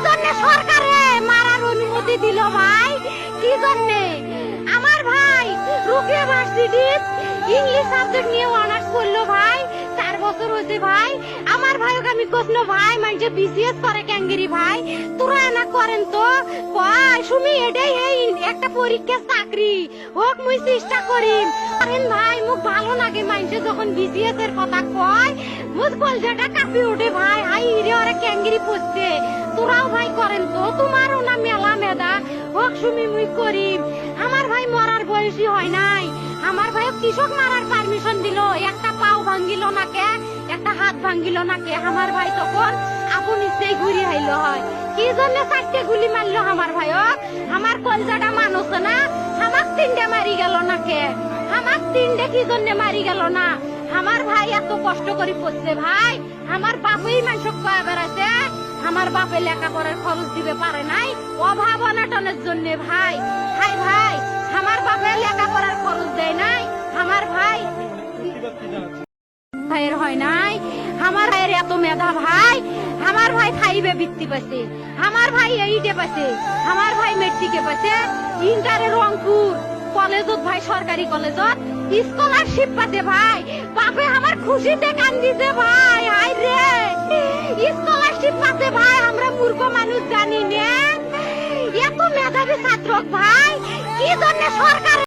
জন্য সরকারে মারার অনুমতি দিল ভাই? কি জন্য? আমার ভাই রুকিয়া ভার্সিটি ইংলিশ সাবজেক্ট নিয়ে অনার্স করলো ভাই, 4 বছর হয়েছে ভাই। আমার ভাইকে আমি কইল ভাই মানে বিসিএস করে ক্যাঙ্গেরি ভাই, তোরা না করেন তো কয় সুমি এটাই এই একটা পরীক্ষা চাকরি হোক মুই চেষ্টা করিম করেন ভাই। মুখ ভালো লাগে মানুষে যখন বিসিএস এর কথা কয়, মুখ কলজাটা কাঁপি ওঠে ভাই। হাই রে ওরা ক্যাঙ্গেরি পড়ছে, তোরাও ভাই করেন তো, তোমারও না মেলা মেধা হোক সুমি মুই করিম। আমার ভাই মরার বয়সী হয় নাই, আমার ভাই কৃষক মারার পারমিশন দিল, একটা পাও ভাঙ্গিল না কে, একটা হাত ভাঙ্গিল না কে। আমার ভাই তখন আপন ইচ্ছেই ঘুরি আইল হয়। কি জন্য 4টে গুলি মারলো আমার ভাই? আমার কলজাটা মানুষ না, আমার 3টে মারি গেল না কে? আমার 3টে কি জন্য মারি গেল না? আমার ভাই এত কষ্ট করে পড়ছে ভাই, আমার বাপই মানুষ কয়ে বেড়াচ্ছে, আমার বাপে লেখাপড়ার খরচ দিতে পারে নাই অভাব অনাটনের জন্য ভাই। হাই ভাই, আমার বাপে লেখাপড়ার খরচ দেয় নাই, আমার ভাই ভাইয়ের হয় নাই। আমার ভাইয়ের এত মেধা ভাই, আমার ভাই 5-এ বৃত্তি পাইছে, আমার ভাই 8-এ পাইছে, আমার ভাই মেট্রিকে পাইছে, ইন্টারে রংপুর কলেজত ভাই, সরকারি কলেজত স্কলারশিপ পাতে ভাই। বাপে আমার খুশিতে কান্দিছে ভাই। হাই রে, স্কলারশিপ পাতে ভাই, আমরা মূর্খ মানুষ জানি না এত মেধাবী ছাত্র ভাই। কি জন্য সরকার